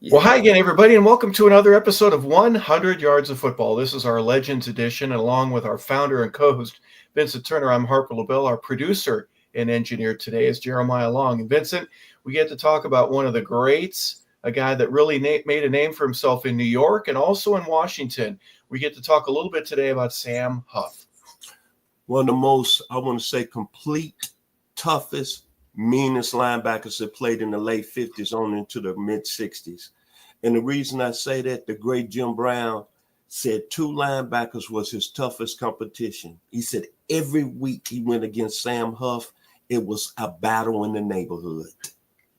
Well, hi again, everybody, and welcome to another episode of 100 Yards of Football. This is our Legends edition, and along with our founder and co-host, Vincent Turner, I'm Harper LeBel. Our producer and engineer today is Jeremiah Long. And Vincent, we get to talk about one of the greats, a guy that really made a name for himself in New York and also in Washington. We get to talk a little bit today about Sam Huff. One of the most, I want to say, complete, toughest, meanest linebackers that played in the late 50s on into the mid 60s. And the reason I say that, the great Jim Brown said two linebackers was his toughest competition. He said every week he went against Sam Huff, it was a battle in the neighborhood.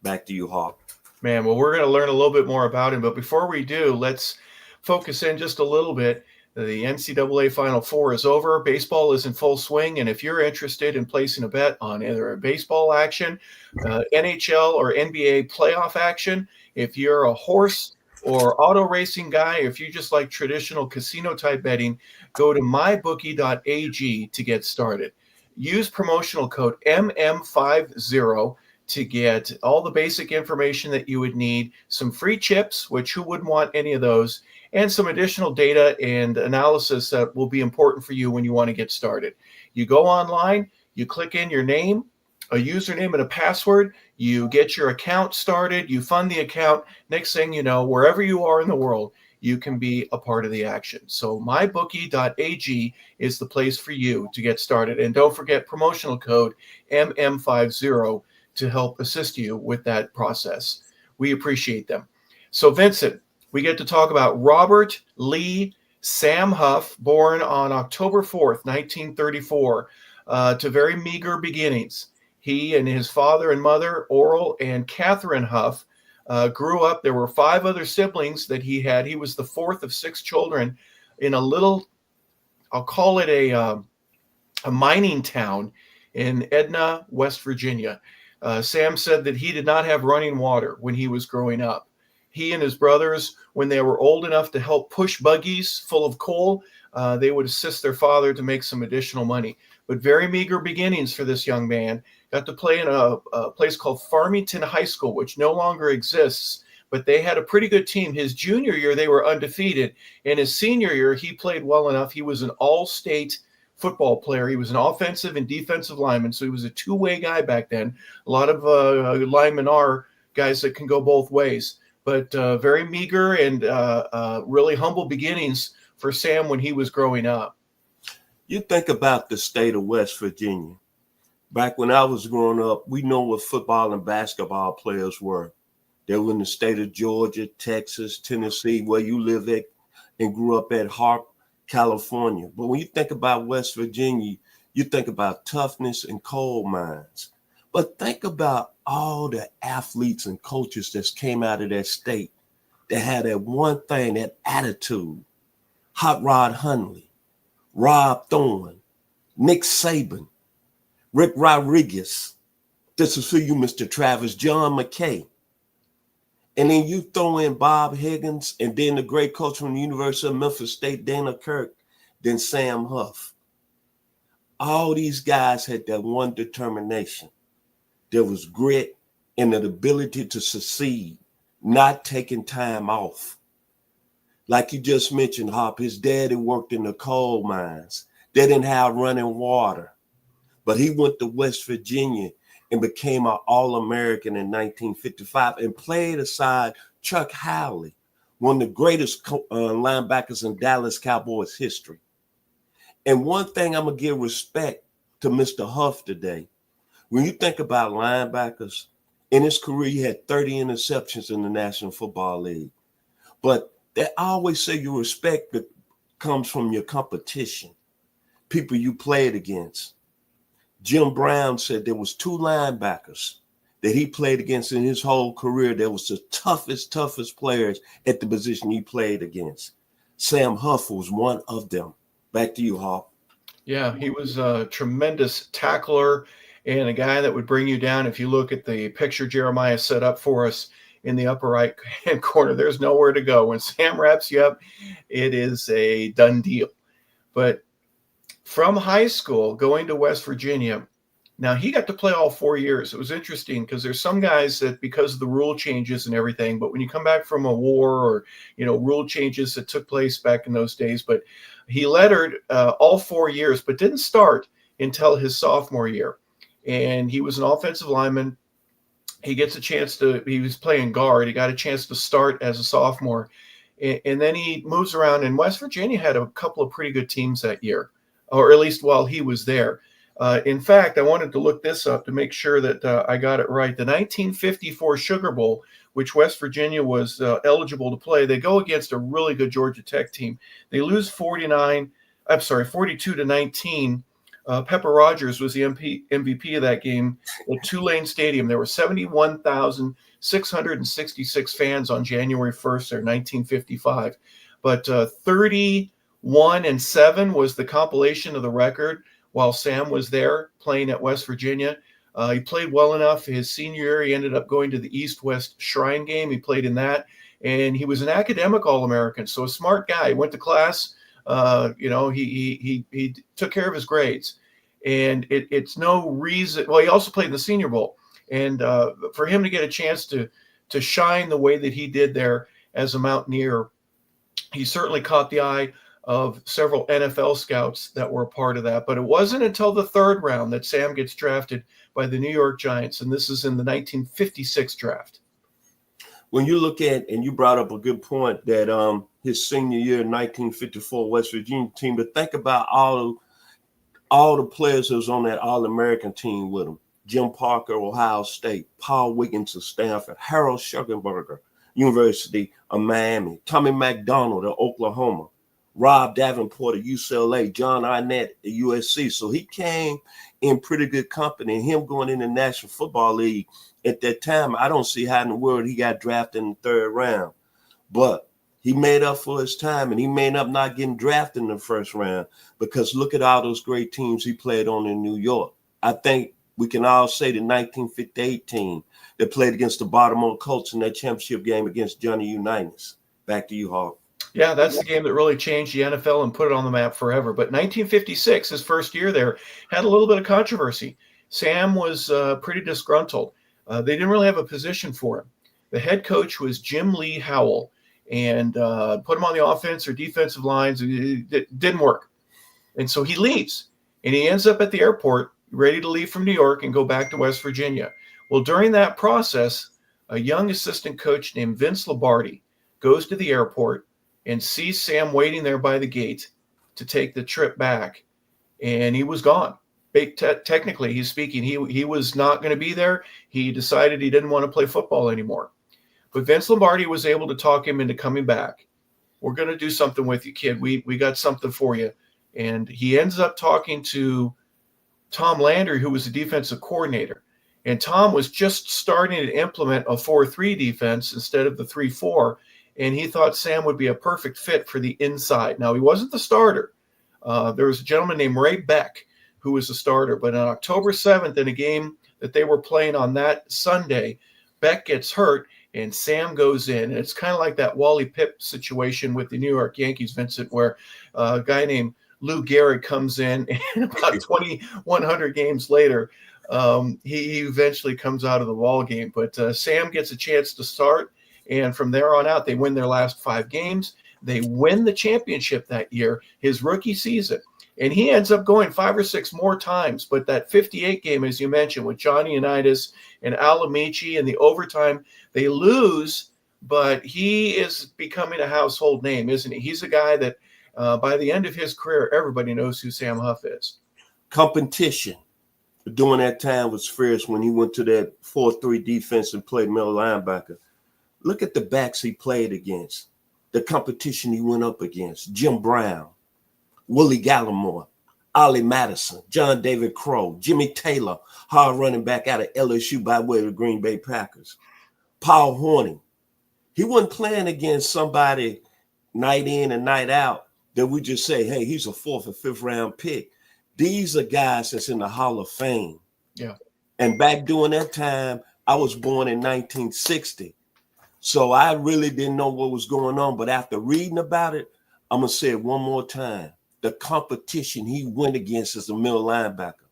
Back to you, Hawk. Man, well, we're going to learn a little bit more about him. But before we do, let's focus in just a little bit. The NCAA Final Four is over. Baseball is in full swing. And if you're interested in placing a bet on either a baseball action, NHL or NBA playoff action, if you're a horse or auto racing guy, if you just like traditional casino type betting, go to mybookie.ag to get started. Use promotional code MM50 to get all the basic information that you would need, some free chips, which who wouldn't want any of those, and some additional data and analysis that will be important for you when you want to get started. You go online, you click in your name, a username and a password, you get your account started, you fund the account. Next thing you know, wherever you are in the world, you can be a part of the action. So mybookie.ag is the place for you to get started. And don't forget promotional code MM50 to help assist you with that process. We appreciate them. So Vincent, we get to talk about Robert Lee Sam Huff, born on October 4th, 1934, to very meager beginnings. He and his father and mother, Oral and Catherine Huff, grew up. There were 5 other siblings that he had. He was the 4th of 6 children in a little, I'll call it a mining town in Edna, West Virginia. Sam said that he did not have running water when he was growing up. He and his brothers, when they were old enough to help push buggies full of coal, they would assist their father to make some additional money. But very meager beginnings for this young man. Got to play in a place called Farmington High School, which no longer exists, but they had a pretty good team. His junior year, they were undefeated. In his senior year, he played well enough. He was an all-state football player. He was an offensive and defensive lineman, so he was a two-way guy back then. A lot of linemen are guys that can go both ways, but very meager and really humble beginnings for Sam when he was growing up. You think about the state of West Virginia. Back when I was growing up, we know what football and basketball players were. They were in the state of Georgia, Texas, Tennessee, where you live at and grew up at Harper, California. But when you think about West Virginia, you think about toughness and coal mines. But think about all the athletes and coaches that came out of that state that had that one thing, that attitude. Hot Rod Hundley, Rob Thorne, Nick Saban, Rick Rodriguez. This is for you, Mr. Travis, John McKay. And then you throw in Bob Higgins and then the great coach from the University of Memphis State, Dana Kirk, then Sam Huff. All these guys had that one determination. There was grit and an ability to succeed, not taking time off. Like you just mentioned, Hop, his daddy worked in the coal mines. They didn't have running water. But he went to West Virginia and became an All-American in 1955 and played aside Chuck Howley, one of the greatest linebackers in Dallas Cowboys history. And one thing I'm going to give respect to Mr. Huff today. When you think about linebackers, in his career, he had 30 interceptions in the National Football League. But they always say your respect that comes from your competition, people you played against. Jim Brown said there was 2 linebackers that he played against in his whole career. That was the toughest players at the position he played against. Sam Huff was one of them. Back to you, Hawk. Yeah, he was a tremendous tackler and a guy that would bring you down. If you look at the picture Jeremiah set up for us in the upper right hand corner, there's nowhere to go. When Sam wraps you up, it is a done deal. But from high school, going to West Virginia, Now, he got to play all 4 years. It was interesting because there's some guys that, because of the rule changes and everything, but when you come back from a war or, rule changes that took place back in those days, but he lettered all 4 years, but didn't start until his sophomore year. And he was an offensive lineman. He gets a chance he was playing guard. He got a chance to start as a sophomore. And then he moves around, and West Virginia had a couple of pretty good teams that year, or at least while he was there. In fact, I wanted to look this up to make sure that I got it right. The 1954 Sugar Bowl, which West Virginia was eligible to play, they go against a really good Georgia Tech team. They lose 42-19. Pepper Rogers was the MVP of that game at Tulane Stadium. There were 71,666 fans on January 1st there, 1955. But 31-7 was the compilation of the record while Sam was there playing at West Virginia. He played well enough. His senior year, he ended up going to the East-West Shrine game. He played in that, and he was an academic All-American, so a smart guy. He went to class. He took care of his grades, and it's no reason. Well, he also played in the Senior Bowl, and for him to get a chance to shine the way that he did there as a Mountaineer, he certainly caught the eye of several NFL scouts that were a part of that. But it wasn't until the third round that Sam gets drafted by the New York Giants, and this is in the 1956 draft. When you look at, and you brought up a good point, that his senior year, 1954 West Virginia team, but think about all the players that was on that All-American team with him. Jim Parker, Ohio State, Paul Wiggins of Stanford, Harold Schugenberger, University of Miami, Tommy McDonald of Oklahoma, Rob Davenport of UCLA, John Arnett at USC. So he came in pretty good company. And him going in the National Football League at that time, I don't see how in the world he got drafted in the third round. But he made up for his time, and he made up not getting drafted in the first round, because look at all those great teams he played on in New York. I think we can all say the 1958 team that played against the Baltimore Colts in that championship game against Johnny Unitas. Back to you, Hawk. Yeah, that's the game that really changed the NFL and put it on the map forever. But 1956, his first year there, had a little bit of controversy. Sam was pretty disgruntled. They didn't really have a position for him. The head coach was Jim Lee Howell, and put him on the offense or defensive lines. It didn't work. And so he leaves, and he ends up at the airport ready to leave from New York and go back to West Virginia. Well, during that process, a young assistant coach named Vince Lombardi goes to the airport and sees Sam waiting there by the gate to take the trip back, and he was gone. Technically, he's speaking, he was not going to be there. He decided he didn't want to play football anymore. But Vince Lombardi was able to talk him into coming back. We're going to do something with you, kid. We got something for you. And he ends up talking to Tom Landry, who was the defensive coordinator. And Tom was just starting to implement a 4-3 defense instead of the 3-4. And he thought Sam would be a perfect fit for the inside. Now, he wasn't the starter. There was a gentleman named Ray Beck who was the starter. But on October 7th, in a game that they were playing on that Sunday, Beck gets hurt and Sam goes in. And it's kind of like that Wally Pipp situation with the New York Yankees, Vincent, where a guy named Lou Gehrig comes in, and about 2,100 games later, he eventually comes out of the ball game. But Sam gets a chance to start. And from there on out, they win their last 5 games. They win the championship that year, his rookie season. And he ends up going 5 or 6 more times. But that 58 game, as you mentioned, with Johnny Unitas and Al Amici and the overtime, they lose, but he is becoming a household name, isn't he? He's a guy that by the end of his career, everybody knows who Sam Huff is. Competition during that time was fierce when he went to that 4-3 defense and played middle linebacker. Look at the backs he played against, the competition he went up against: Jim Brown, Willie Gallimore, Ollie Madison, John David Crow, Jimmy Taylor, hard running back out of LSU by way of the Green Bay Packers, Paul Hornung. He wasn't playing against somebody night in and night out that we just say, hey, he's a 4th or 5th round pick. These are guys that's in the Hall of Fame. Yeah. And back during that time, I was born in 1960. So I really didn't know what was going on. But after reading about it, I'm going to say it one more time. The competition he went against as a middle linebacker: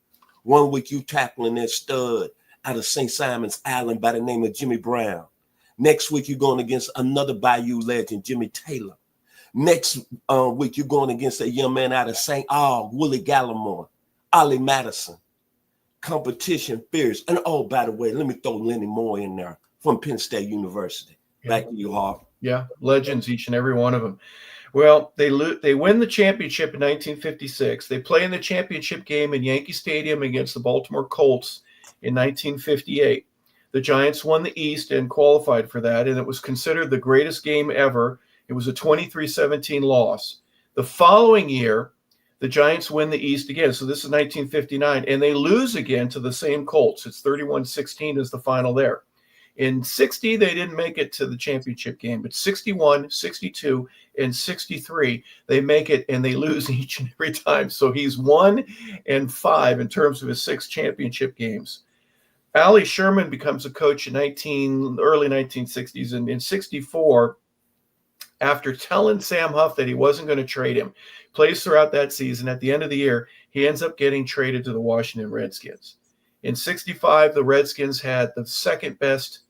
One week you tackling that stud out of St. Simon's Island by the name of Jimmy Brown. Next week you're going against another Bayou legend, Jimmy Taylor. Next week you're going against a young man out of St. Aug, Willie Gallimore, Ollie Madison. Competition fierce. And oh, by the way, let me throw Lenny Moore in there from Penn State University. Back to you, Harper. Yeah, legends, each and every one of them. Well, they win the championship in 1956. They play in the championship game in Yankee Stadium against the Baltimore Colts in 1958. The Giants won the East and qualified for that, and it was considered the greatest game ever. It was a 23-17 loss. The following year, the Giants win the East again. So this is 1959, and they lose again to the same Colts. It's 31-16 is the final there. In 60, they didn't make it to the championship game, but 61, 62, and 63, they make it, and they lose each and every time. So he's 1-5 in terms of his 6 championship games. Allie Sherman becomes a coach in early 1960s, and in 64, after telling Sam Huff that he wasn't going to trade him, plays throughout that season. At the end of the year, he ends up getting traded to the Washington Redskins. In 65, the Redskins had the second best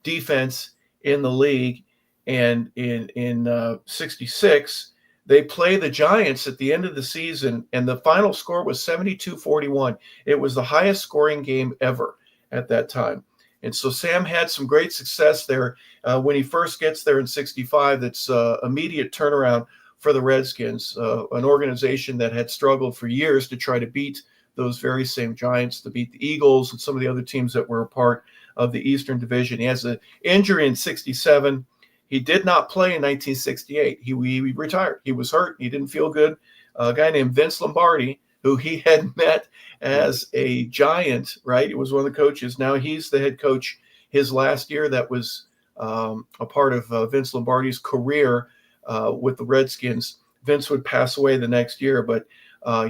defense in the league, and in 66, they play the Giants at the end of the season, and the final score was 72-41. It was the highest scoring game ever at that time. And so Sam had some great success there when he first gets there in 65. That's immediate turnaround for the Redskins, an organization that had struggled for years to try to beat those very same Giants, to beat the Eagles and some of the other teams that were a part of the Eastern Division. He has an injury in 67. He did not play in 1968. He retired. He was hurt. He didn't feel good. A guy named Vince Lombardi, who he had met as a Giant, right? It was one of the coaches. Now he's the head coach. His last year, that was a part of Vince Lombardi's career with the Redskins. Vince would pass away the next year, but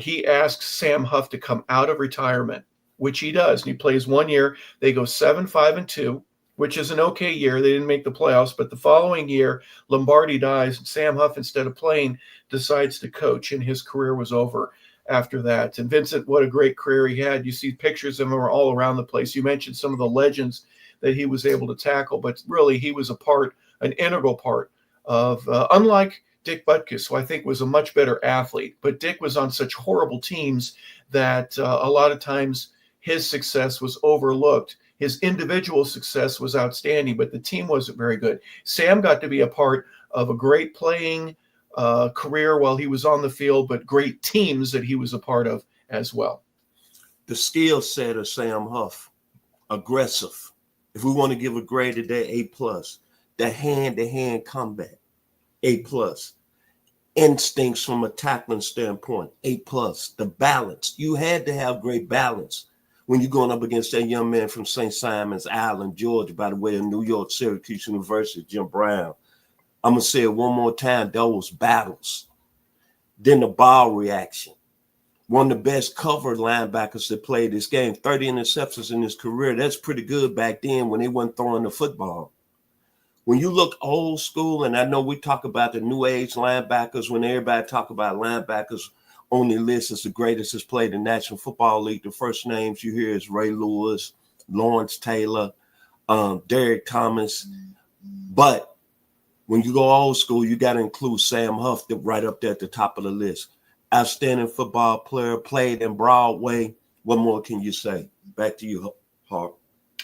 he asks Sam Huff to come out of retirement, which he does. And he plays 1 year. They go 7-5-2, which is an okay year. They didn't make the playoffs, but the following year, Lombardi dies, and Sam Huff, instead of playing, decides to coach, and his career was over after that. And Vincent, what a great career he had. You see pictures of him all around the place. You mentioned some of the legends that he was able to tackle, but really he was an integral part of, unlike Dick Butkus, who I think was a much better athlete, but Dick was on such horrible teams that a lot of times his success was overlooked. His individual success was outstanding, but the team wasn't very good. Sam got to be a part of a great playing career while he was on the field, but great teams that he was a part of as well. The skill set of Sam Huff, aggressive. If we want to give a grade today, A+. The hand-to-hand combat, A+. Instincts from a tackling standpoint, A+. The balance. You had to have great balance when you're going up against that young man from St. Simon's Island, Georgia, by the way, in New York, Syracuse University, Jim Brown. I'm going to say it one more time, those battles. Then the ball reaction. One of the best cover linebackers that played this game, 30 interceptions in his career. That's pretty good back then when they weren't throwing the football. When you look old school, and I know we talk about the new age linebackers, when everybody talk about linebackers on the list as the greatest has played in the National Football League, the first names you hear is Ray Lewis, Lawrence Taylor, Derek Thomas. But when you go old school, you got to include Sam Huff right up there at the top of the list. Outstanding football player, played in Broadway. What more can you say? Back to you, Harp.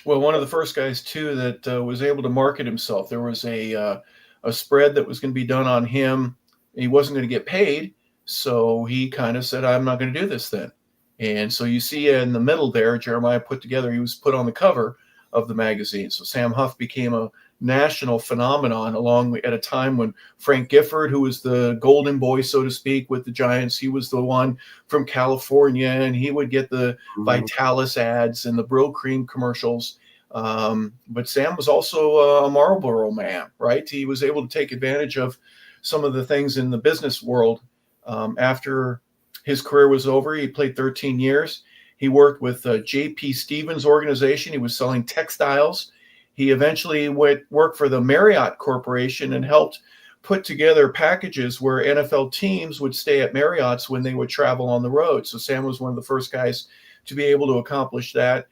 Well, one of the first guys, too, that was able to market himself. There was a spread that was going to be done on him. He wasn't going to get paid, so he kind of said, I'm not going to do this then. And so you see in the middle there, Jeremiah he was put on the cover of the magazine. So Sam Huff became a national phenomenon at a time when Frank Gifford, who was the golden boy, so to speak, with the Giants, he was the one from California, and he would get the Vitalis ads and the Brill Cream commercials. But Sam was also a Marlboro man, right? He was able to take advantage of some of the things in the business world. After his career was over, he played 13 years. He worked with J.P. Stevens' organization. He was selling textiles. He eventually worked for the Marriott Corporation and helped put together packages where NFL teams would stay at Marriott's when they would travel on the road. So Sam was one of the first guys to be able to accomplish that.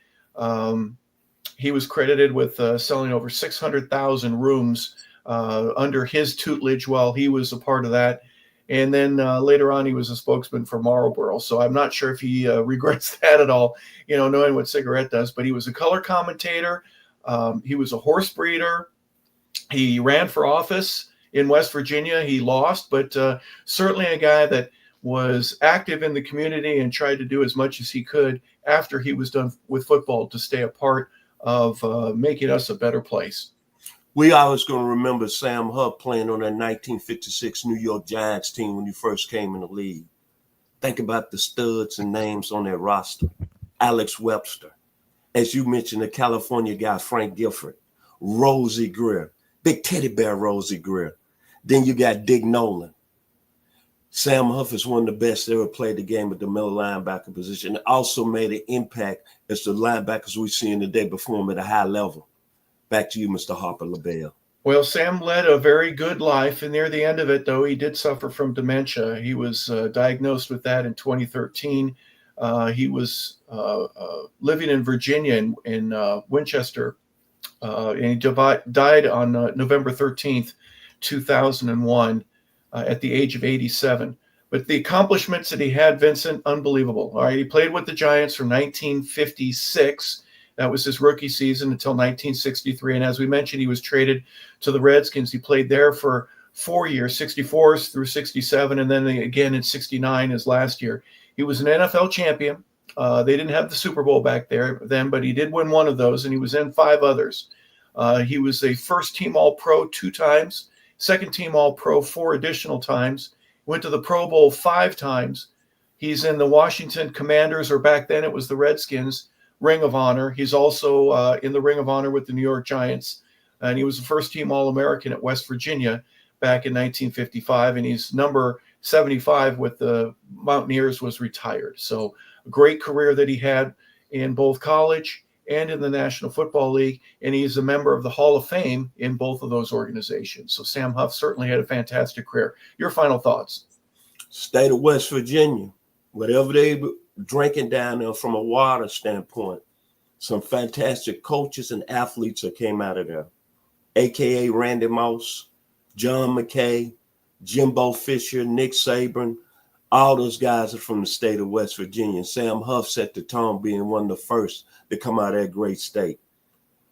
He was credited with selling over 600,000 rooms under his tutelage while he was a part of that. And then later on, he was a spokesman for Marlboro. So I'm not sure if he regrets that at all, knowing what cigarette does. But he was a color commentator. He was a horse breeder. He ran for office in West Virginia. He lost, but certainly a guy that was active in the community and tried to do as much as he could after he was done with football to stay a part of making us a better place. We always going to remember Sam Huff playing on that 1956 New York Giants team when he first came in the league. Think about the studs and names on that roster. Alex Webster. As you mentioned, the California guy, Frank Gifford. Rosie Greer. Big teddy bear Rosie Greer. Then you got Dick Nolan. Sam Huff is one of the best that ever played the game at the middle linebacker position. Also made an impact as the linebackers we see in the day perform at a high level. Back to you, Mr. Harper LeBel. Well, Sam led a very good life, and near the end of it, though, he did suffer from dementia. He was diagnosed with that in 2013. He was living in Virginia in Winchester, and he died on November 13th, 2001, at the age of 87. But the accomplishments that he had, Vincent, unbelievable. All right, he played with the Giants from 1956. That was his rookie season until 1963. And as we mentioned, he was traded to the Redskins. He played there for 4 years, 64 through 67, and then again in 69 his last year. He was an NFL champion. They didn't have the Super Bowl back then, but he did win one of those, and he was in 5 others. He was a first-team All-Pro 2 times, second-team All-Pro 4 additional times, went to the Pro Bowl 5 times. He's in the Washington Commanders, or back then it was the Redskins, Ring of Honor. He's also in the Ring of Honor with the New York Giants, and he was a first-team All-American at West Virginia back in 1955, and he's number 75 with the Mountaineers, was retired. So a great career that he had in both college and in the National Football League, and he's a member of the Hall of Fame in both of those organizations. So Sam Huff certainly had a fantastic career. Your final thoughts? State of West Virginia, whatever they were drinking down there from a water standpoint, some fantastic coaches and athletes that came out of there, a.k.a. Randy Moss, John McKay, Jimbo Fisher, Nick Saban. All those guys are from the state of West Virginia. Sam Huff set the tone, being one of the first to come out of that great state.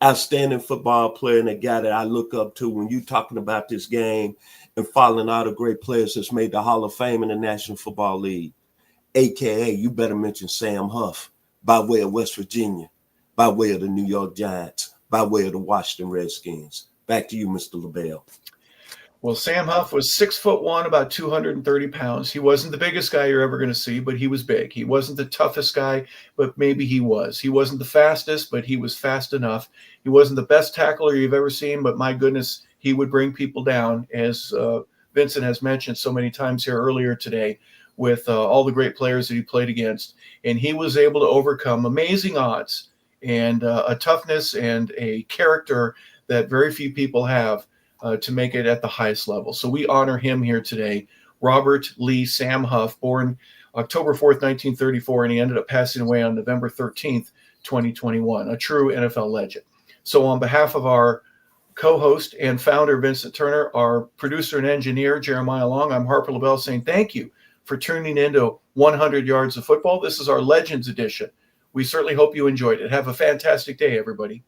Outstanding football player, and a guy that I look up to when you're talking about this game and following all the great players that's made the Hall of Fame in the National Football League. AKA, you better mention Sam Huff, by way of West Virginia, by way of the New York Giants, by way of the Washington Redskins. Back to you, Mr. LeBel. Well, Sam Huff was 6'1", about 230 pounds. He wasn't the biggest guy you're ever going to see, but he was big. He wasn't the toughest guy, but maybe he was. He wasn't the fastest, but he was fast enough. He wasn't the best tackler you've ever seen, but my goodness, he would bring people down, as Vincent has mentioned so many times here earlier today, with all the great players that he played against. And he was able to overcome amazing odds and a toughness and a character that very few people have to make it at the highest level. So we honor him here today. Robert Lee Sam Huff, born October 4th, 1934, and he ended up passing away on November 13th, 2021, a true NFL legend. So on behalf of our co-host and founder, Vincent Turner, our producer and engineer, Jeremiah Long, I'm Harper LeBel saying thank you for tuning into 100 Yards of Football. This is our Legends edition. We certainly hope you enjoyed it. Have a fantastic day, everybody.